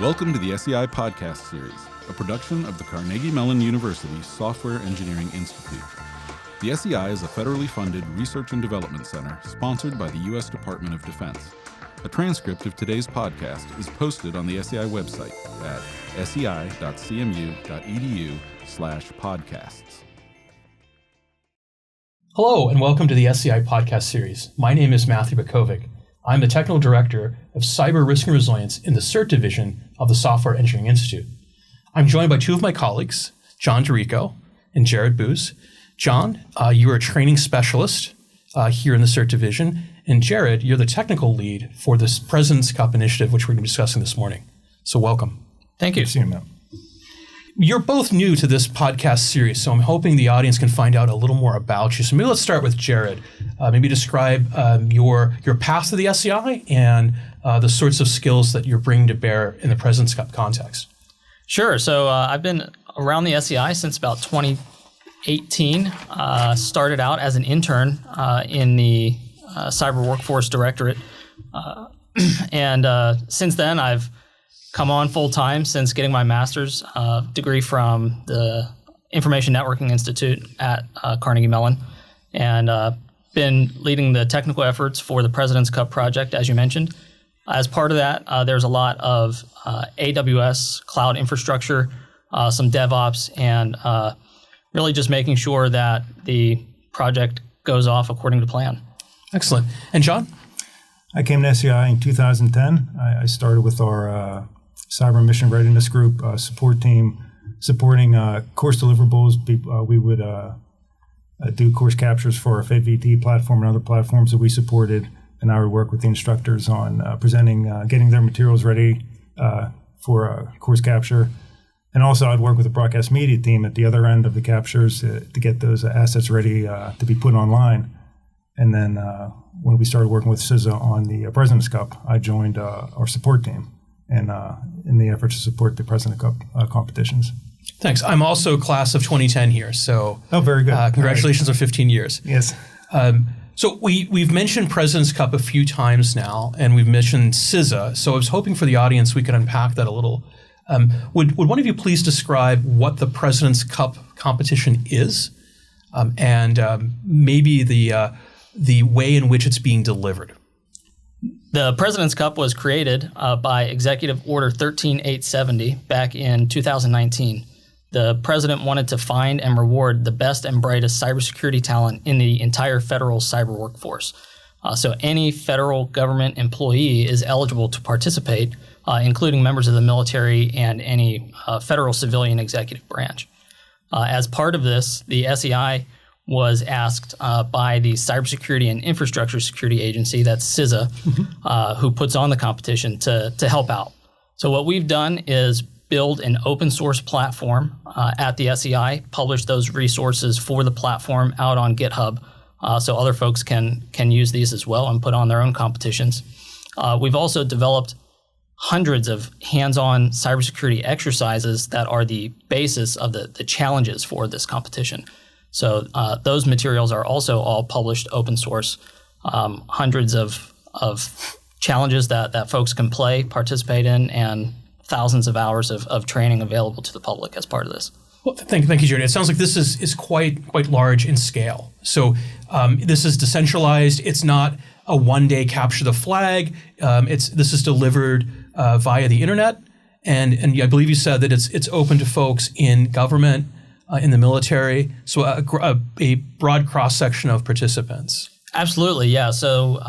Welcome to the SEI Podcast Series, a production of the Carnegie Mellon University Software Engineering Institute. The SEI is a federally funded research and development center sponsored by the U.S. Department of Defense. A transcript of today's podcast is posted on the SEI website at sei.cmu.edu/podcasts. Hello, and welcome to the SEI Podcast Series. My name is Matthew Butkovic. I'm the Technical Director of Cyber Risk and Resilience in the CERT Division of the Software Engineering Institute. I'm joined by two of my colleagues, John DiRicco and Jarrett Booz. John, you are a training specialist here in the CERT Division, and Jarrett, you're the technical lead for this President's Cup initiative, which we're going to be discussing this morning. So welcome. Thank you. Good to see you, Matt. You're both new to this podcast series, so I'm hoping the audience can find out a little more about you. So maybe let's start with Jarrett. Maybe describe your path to the SEI and the sorts of skills that you're bringing to bear in the President's Cup context. Sure. So I've been around the SEI since about 2018. Started out as an intern in the Cyber Workforce Directorate. And since then, I've come on full-time since getting my master's degree from the Information Networking Institute at Carnegie Mellon, and been leading the technical efforts for the President's Cup project, as you mentioned. As part of that, there's a lot of AWS cloud infrastructure, some DevOps, and really just making sure that the project goes off according to plan. Excellent. And John? I came to SEI in 2010. I started with our Cyber Mission Readiness Group support team, supporting course deliverables. We would do course captures for our FedVT platform and other platforms that we supported, and I would work with the instructors on presenting, getting their materials ready for course capture. And also I'd work with the broadcast media team at the other end of the captures to get those assets ready to be put online. And then when we started working with CISA on the President's Cup, I joined our support team and in the effort to support the President's Cup competitions. Thanks. I'm also class of 2010 here, so very good. Congratulations on 15 years. Yes. So we've mentioned President's Cup a few times now, and we've mentioned CISA. So I was hoping for the audience we could unpack that a little. Would one of you please describe what the President's Cup competition is, and maybe the way in which it's being delivered? The President's Cup was created by Executive Order 13870 back in 2019. The President wanted to find and reward the best and brightest cybersecurity talent in the entire federal cyber workforce. So any federal government employee is eligible to participate, including members of the military and any federal civilian executive branch. As part of this, the SEI was asked by the Cybersecurity and Infrastructure Security Agency, that's CISA, who puts on the competition to help out. So what we've done is build an open source platform at the SEI, publish those resources for the platform out on GitHub, so other folks can use these as well and put on their own competitions. We've also developed hundreds of hands-on cybersecurity exercises that are the basis of the challenges for this competition. So those materials are also all published open source, hundreds of challenges that folks can play, participate in, and thousands of hours of training available to the public as part of this. Well, thank you, Jared. It sounds like this is quite large in scale. So this is decentralized. It's not a one-day capture the flag. This is delivered via the internet, and I believe you said that it's open to folks in government, in the military, so a broad cross-section of participants. Absolutely, yeah. So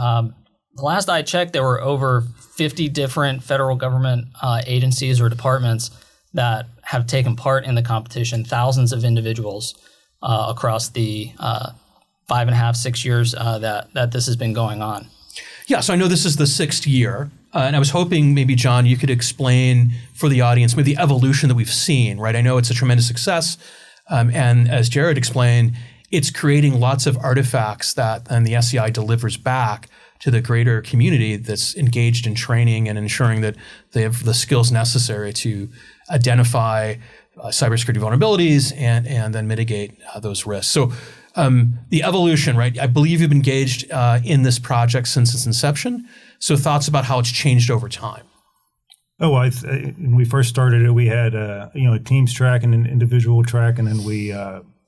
the last I checked, there were over 50 different federal government agencies or departments that have taken part in the competition, thousands of individuals across the 5.5, 6 years that this has been going on. Yeah, so I know this is the 6th year, and I was hoping maybe, John, you could explain for the audience maybe the evolution that we've seen, right? I know it's a tremendous success. And as Jarrett explained, it's creating lots of artifacts and the SEI delivers back to the greater community that's engaged in training and ensuring that they have the skills necessary to identify cybersecurity vulnerabilities and then mitigate those risks. So the evolution, right? I believe you've engaged in this project since its inception. So thoughts about how it's changed over time. When we first started it, we had a teams track and an individual track, and then we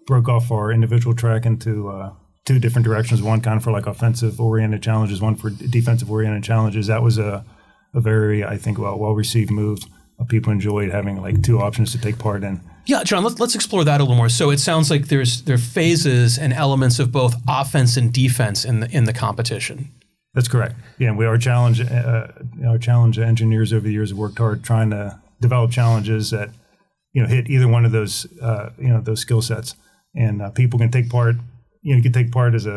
broke off our individual track into two different directions. One kind of for like offensive-oriented challenges, one for defensive-oriented challenges. That was a very, I think, well-received move. People enjoyed having like two options to take part in. Yeah, John, let's explore that a little more. So it sounds like there are phases and elements of both offense and defense in the competition. That's correct. Yeah, our challenge engineers over the years have worked hard trying to develop challenges that hit either one of those those skill sets, and people can take part. You can take part as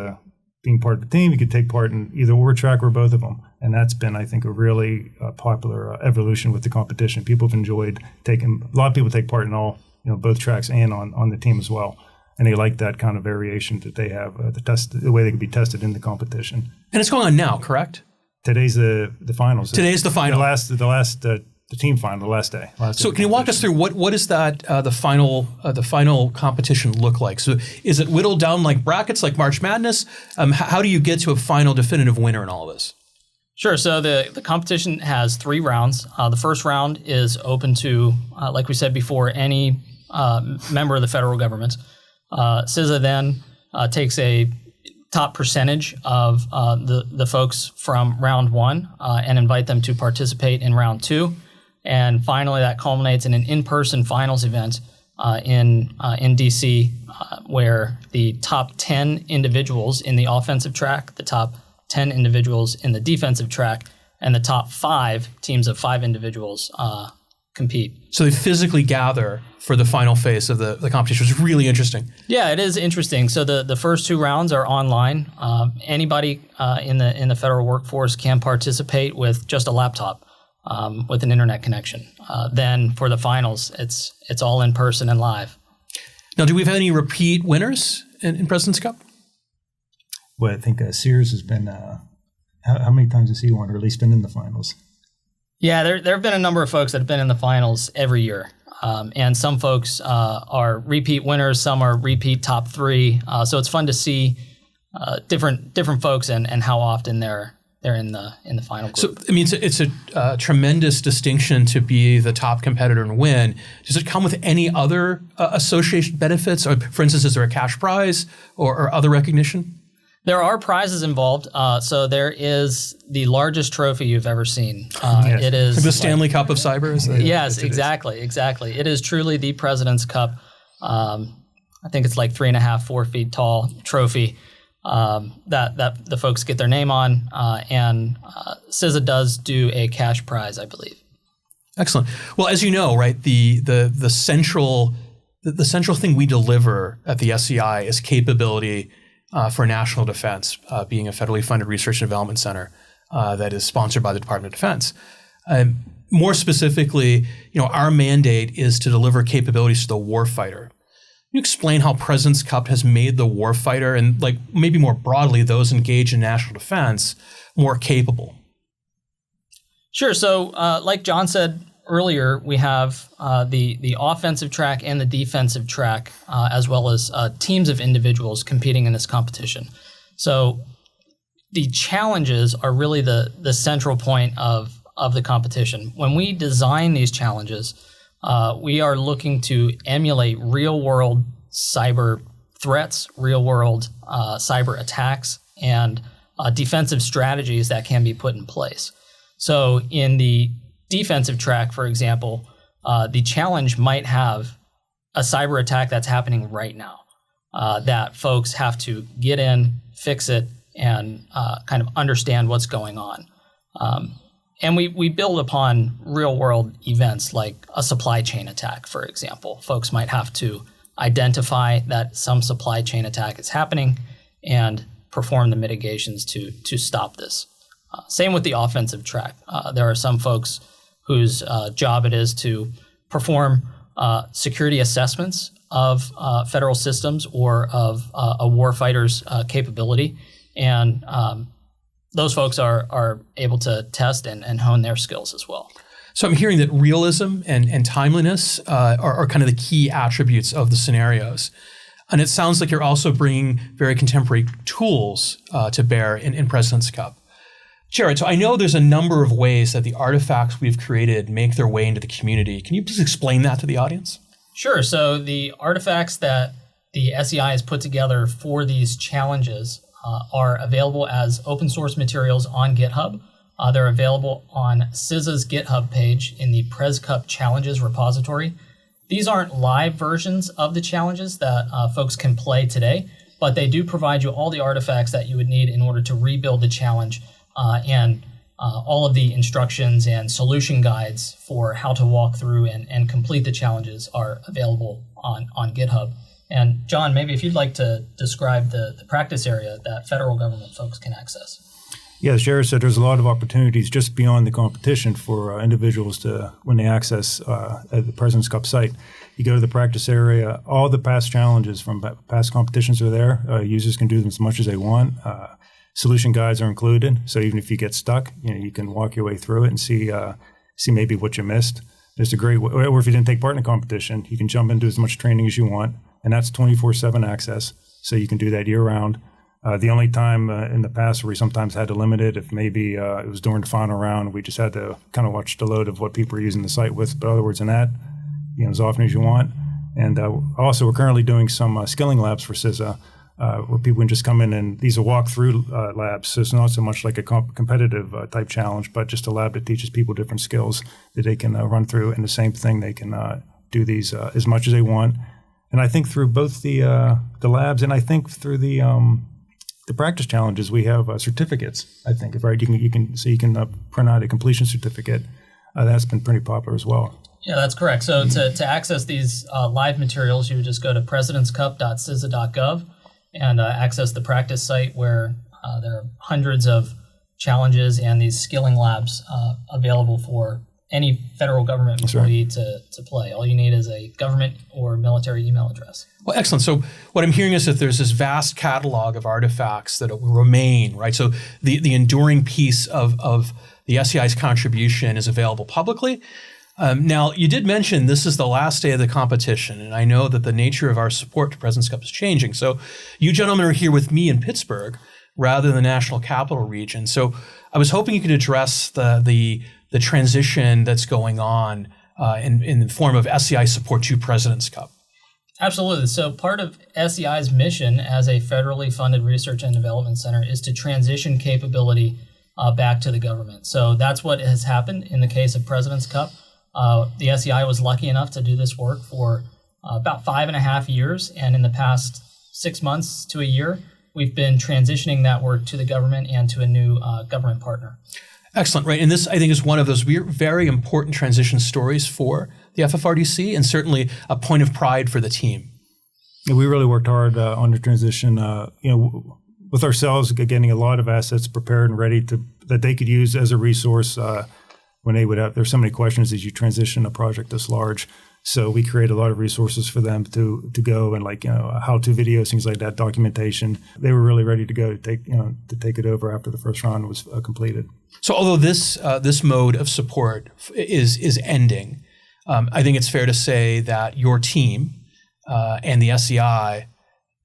being part of the team. You could take part in either or track or both of them, and that's been, I think, a really popular evolution with the competition. People have enjoyed taking. A lot of people take part in all both tracks and on the team as well. And they like that kind of variation that they have, the way they can be tested in the competition. And it's going on now, correct? Today's the finals. Today's the final. The team final, the last day. So can you walk us through what is that the final competition look like? So is it whittled down like brackets, like March Madness? How do you get to a final definitive winner in all of this? Sure. So the competition has 3 rounds. The first round is open to, like we said before, any member of the federal government. CISA then takes a top percentage of the folks from round 1 and invite them to participate in round 2. And finally, that culminates in an in-person finals event in D.C., where the top 10 individuals in the offensive track, the top 10 individuals in the defensive track, and the top 5 teams of 5 individuals compete. So they physically gather for the final phase of the competition, which is really interesting. Yeah, it is interesting. So the first 2 rounds are online. Anybody in the federal workforce can participate with just a laptop with an internet connection. Then for the finals, it's all in person and live. Now, do we have any repeat winners in President's Cup? Well, I think Sears has been. How many times has he won, or at least been in the finals? Yeah, there have been a number of folks that have been in the finals every year. And some folks are repeat winners, some are repeat top 3. So it's fun to see different folks and how often they're in the final group. So I mean, it's a tremendous distinction to be the top competitor and win. Does it come with any other association benefits? Or, for instance, is there a cash prize or other recognition? There are prizes involved. So there is the largest trophy you've ever seen. Yes. It is the Stanley Cup of Cyber. Yes, exactly. It is truly the President's Cup. I think it's like 3.5, 4 feet tall trophy that the folks get their name on, and CISA does do a cash prize, I believe. Excellent. Well, as you know, right, the central thing we deliver at the SCI is capability. For national defense, being a federally funded research and development center that is sponsored by the Department of Defense. More specifically, our mandate is to deliver capabilities to the warfighter. Can you explain how President's Cup has made the warfighter and, like, maybe more broadly, those engaged in national defense more capable? Sure. So, like John said earlier, we have the offensive track and the defensive track, as well as teams of individuals competing in this competition. So the challenges are really the central point of the competition. When we design these challenges, we are looking to emulate real-world cyber threats, real-world cyber attacks, and defensive strategies that can be put in place. So in the defensive track, for example, the challenge might have a cyber attack that's happening right now that folks have to get in, fix it, and kind of understand what's going on. And we build upon real-world events like a supply chain attack, for example. Folks might have to identify that some supply chain attack is happening and perform the mitigations to stop this. Same with the offensive track. There are some folks whose job it is to perform security assessments of federal systems or of a warfighter's capability. And those folks are able to test and hone their skills as well. So I'm hearing that realism and timeliness are kind of the key attributes of the scenarios. And it sounds like you're also bringing very contemporary tools to bear in President's Cup. Jarrett, so I know there's a number of ways that the artifacts we've created make their way into the community. Can you please explain that to the audience? Sure. So the artifacts that the SEI has put together for these challenges are available as open source materials on GitHub. They're available on CISA's GitHub page in the PresCup Challenges repository. These aren't live versions of the challenges that folks can play today, but they do provide you all the artifacts that you would need in order to rebuild the challenge, and all of the instructions and solution guides for how to walk through and complete the challenges are available on GitHub. And John, maybe if you'd like to describe the practice area that federal government folks can access. Yeah, as Jarrett said, there's a lot of opportunities just beyond the competition for individuals to, when they access at the President's Cup site. You go to the practice area, all the past challenges from past competitions are there. Users can do them as much as they want. Solution guides are included, so even if you get stuck, you can walk your way through it and see maybe what you missed. There's a great way, or if you didn't take part in a competition, you can jump into as much training as you want, and that's 24/7 access, so you can do that year-round. The only time in the past where we sometimes had to limit it, if maybe it was during the final round, we just had to kind of watch the load of what people are using the site with. But other words than that, as often as you want. And also, we're currently doing some skilling labs for CISA, where people can just come in, and these are walk-through labs. So it's not so much like a competitive type challenge, but just a lab that teaches people different skills that they can run through. And the same thing, they can do these as much as they want. And I think through both the labs and I think through the practice challenges, we have certificates. I think, right? You can print out a completion certificate. That's been pretty popular as well. Yeah, that's correct. So to access these live materials, you would just go to presidentscup.cisa.gov and access the practice site where there are hundreds of challenges and these skilling labs available for any federal government employee to play. All you need is a government or military email address. Well, excellent. So what I'm hearing is that there's this vast catalog of artifacts that will remain, right? So the enduring piece of the SEI's contribution is available publicly. Now, you did mention this is the last day of the competition, and I know that the nature of our support to President's Cup is changing. So you gentlemen are here with me in Pittsburgh rather than the National Capital Region. So I was hoping you could address the transition that's going on in the form of SEI support to President's Cup. Absolutely. So part of SEI's mission as a federally funded research and development center is to transition capability back to the government. So that's what has happened in the case of President's Cup. The SEI was lucky enough to do this work for about 5.5 years. And in the past 6 months to a year, we've been transitioning that work to the government and to a new government partner. Excellent, right? And this, I think, is one of those very important transition stories for the FFRDC and certainly a point of pride for the team. Yeah, we really worked hard on the transition, with ourselves, getting a lot of assets prepared and ready that they could use as a resource when they would have, there's so many questions as you transition a project this large. So we create a lot of resources for them to go and how-to videos, things like that, documentation. They were really ready to go to take it over after the first round was completed. So although this mode of support is ending, I think it's fair to say that your team and the SEI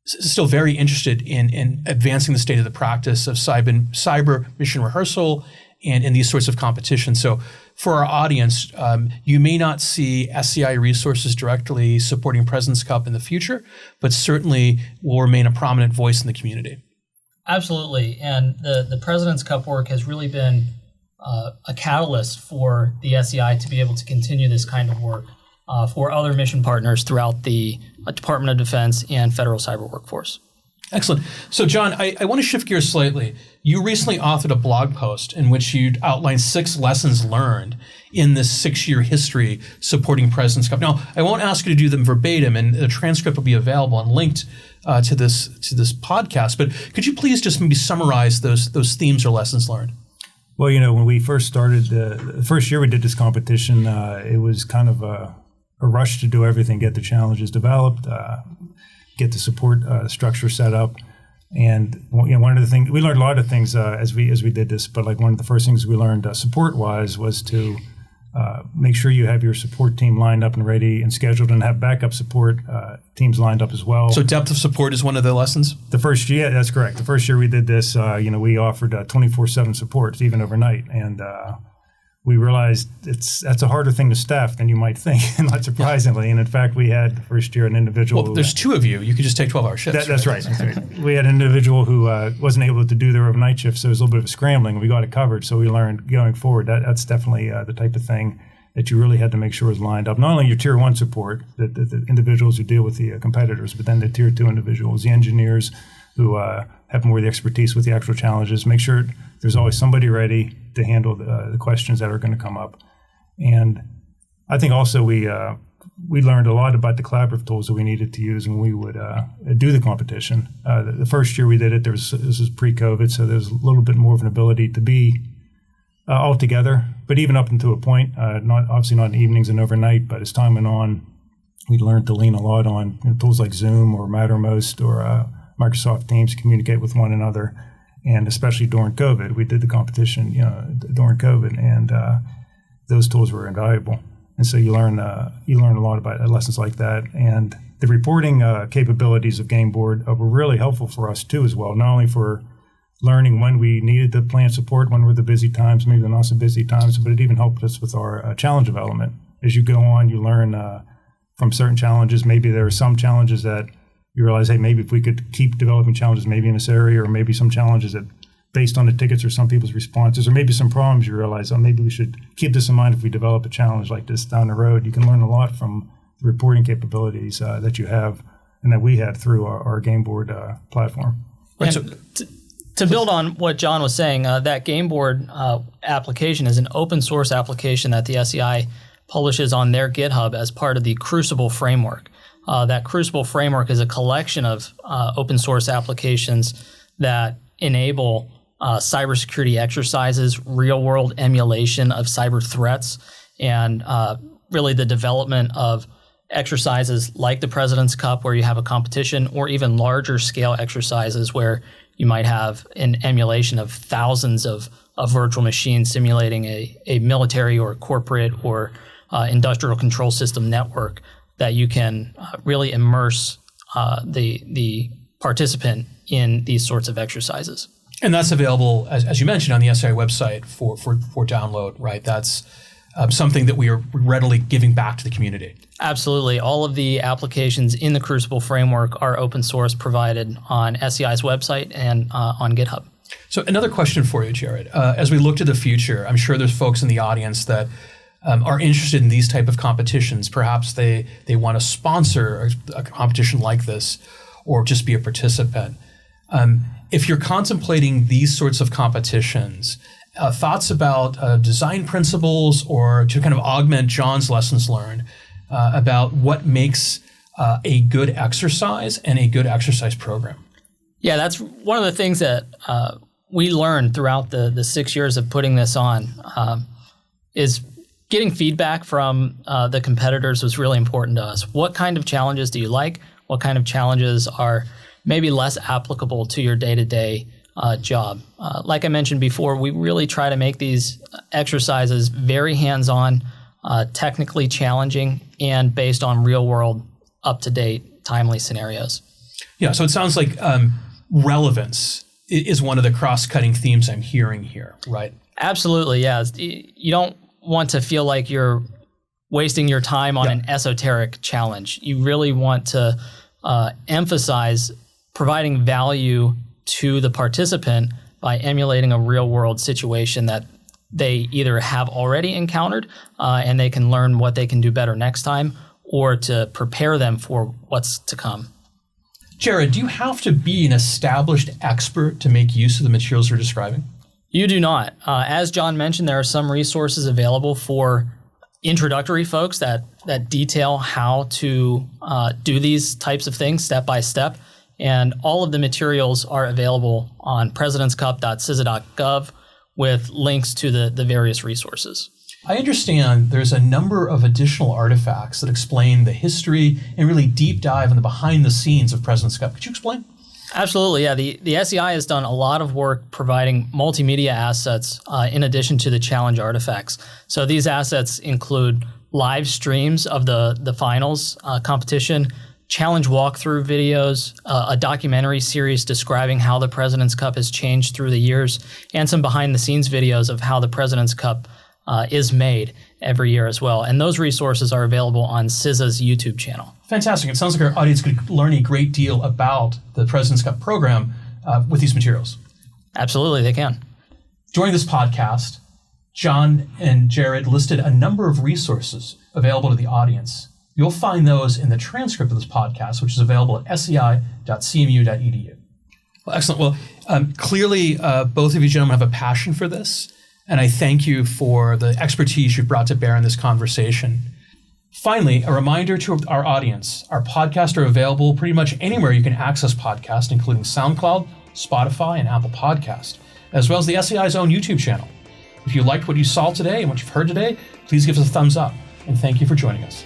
is still very interested in advancing the state of the practice of cyber mission rehearsal and in these sorts of competitions. So for our audience, you may not see SEI resources directly supporting President's Cup in the future, but certainly will remain a prominent voice in the community. Absolutely. And the President's Cup work has really been a catalyst for the SEI to be able to continue this kind of work for other mission partners throughout the Department of Defense and federal cyber workforce. Excellent. So, John, I want to shift gears slightly. You recently authored a blog post in which you outlined 6 lessons learned in this 6-year history supporting President's Cup. Now, I won't ask you to do them verbatim, and the transcript will be available and linked to this podcast. But could you please just maybe summarize those themes or lessons learned? Well, when we first started, the first year we did this competition, it was kind of a rush to do everything, get the challenges developed, get the support structure set up. And one of the things, we learned a lot of things as we did this, but one of the first things we learned support-wise was to Make sure you have your support team lined up and ready and scheduled, and have backup support teams lined up as well. So depth of support is one of the lessons? The first year, that's correct. The first year we did this, we offered 24/7 support, even overnight. And we realized that's a harder thing to staff than you might think, not surprisingly. And in fact, we had the first year an individual. Well, there's two of you. You could just take 12-hour shifts. That's right. We had an individual who wasn't able to do their overnight shift, so it was a little bit of a scrambling. We got it covered, so we learned going forward that's definitely the type of thing that you really had to make sure is lined up. Not only your tier 1 support, the individuals who deal with the competitors, but then the tier 2 individuals, the engineers who have more of the expertise with the actual challenges. Make sure there's always somebody ready to handle the questions that are going to come up. And I think also we learned a lot about the collaborative tools that we needed to use when we would do the competition. The first year we did it, this was pre-COVID, so there was a little bit more of an ability to be all together, but even up until a point, obviously not in evenings and overnight, but as time went on, we learned to lean a lot on tools like Zoom or Mattermost or Microsoft Teams to communicate with one another. And especially during COVID, we did the competition, during COVID, and those tools were invaluable. And so you learn a lot about lessons like that. And the reporting capabilities of Gameboard were really helpful for us too, as well. Not only for learning when we needed to plan support, when were the busy times, maybe the not so busy times, but it even helped us with our challenge development. As you go on, you learn from certain challenges. Maybe there are some challenges that you realize, hey, maybe if we could keep developing challenges maybe in this area, or maybe some challenges that based on the tickets or some people's responses, or maybe some problems you realize, maybe we should keep this in mind if we develop a challenge like this down the road. You can learn a lot from the reporting capabilities that you have and that we had through our Gameboard platform. Right, to build on what John was saying, that Gameboard application is an open source application that the SEI publishes on their GitHub as part of the Crucible framework. That Crucible framework is a collection of open source applications that enable cybersecurity exercises, real-world emulation of cyber threats, and really the development of exercises like the President's Cup, where you have a competition, or even larger scale exercises where you might have an emulation of thousands of virtual machines simulating a military or corporate or industrial control system network that you can really immerse the participant in these sorts of exercises. And that's available, as you mentioned, on the SEI website for download, right? That's something that we are readily giving back to the community. Absolutely. All of the applications in the Crucible framework are open source, provided on SEI's website and on GitHub. So another question for you, Jarrett. As we look to the future, I'm sure there's folks in the audience that are interested in these type of competitions. Perhaps they want to sponsor a competition like this or just be a participant. If you're contemplating these sorts of competitions, thoughts about design principles, or to kind of augment John's lessons learned about what makes a good exercise and a good exercise program? Yeah, that's one of the things that we learned throughout the 6 years of putting this on, is getting feedback from the competitors was really important to us. What kind of challenges do you like? What kind of challenges are maybe less applicable to your day-to-day job? Like I mentioned before, we really try to make these exercises very hands-on, technically challenging, and based on real-world, up-to-date, timely scenarios. Yeah, so it sounds like relevance is one of the cross-cutting themes I'm hearing here, right? Absolutely, yeah. You don't want to feel like you're wasting your time on an esoteric challenge. You really want to emphasize providing value to the participant by emulating a real-world situation that they either have already encountered and they can learn what they can do better next time, or to prepare them for what's to come. Jarrett, do you have to be an established expert to make use of the materials you're describing? You do not. As John mentioned, there are some resources available for introductory folks that detail how to do these types of things step by step. And all of the materials are available on presidentscup.cisa.gov with links to the various resources. I understand there's a number of additional artifacts that explain the history and really deep dive in the behind the scenes of President's Cup. Could you explain? Absolutely, yeah. The SEI has done a lot of work providing multimedia assets in addition to the challenge artifacts. So these assets include live streams of the finals competition, challenge walkthrough videos, a documentary series describing how the President's Cup has changed through the years, and some behind-the-scenes videos of how the President's Cup is made every year as well. And those resources are available on CISA's YouTube channel. Fantastic. It sounds like our audience could learn a great deal about the President's Cup program with these materials. Absolutely, they can. During this podcast, John and Jarrett listed a number of resources available to the audience. You'll find those in the transcript of this podcast, which is available at sei.cmu.edu. Well, excellent. Well, clearly, both of you gentlemen have a passion for this, and I thank you for the expertise you've brought to bear in this conversation. Finally, a reminder to our audience, our podcasts are available pretty much anywhere you can access podcasts, including SoundCloud, Spotify, and Apple Podcasts, as well as the SEI's own YouTube channel. If you liked what you saw today and what you've heard today, please give us a thumbs up, and thank you for joining us.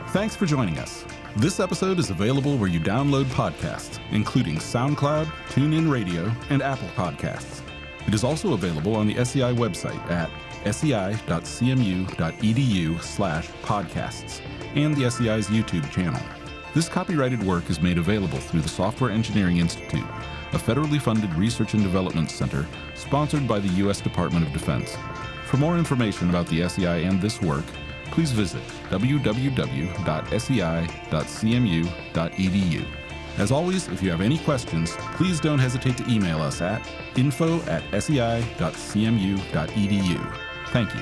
Thanks for joining us. This episode is available where you download podcasts, including SoundCloud, TuneIn Radio, and Apple Podcasts. It is also available on the SEI website at sei.cmu.edu/podcasts and the SEI's YouTube channel. This copyrighted work is made available through the Software Engineering Institute, a federally funded research and development center sponsored by the U.S. Department of Defense. For more information about the SEI and this work, please visit www.sei.cmu.edu. As always, if you have any questions, please don't hesitate to email us at info@sei.cmu.edu. Thank you.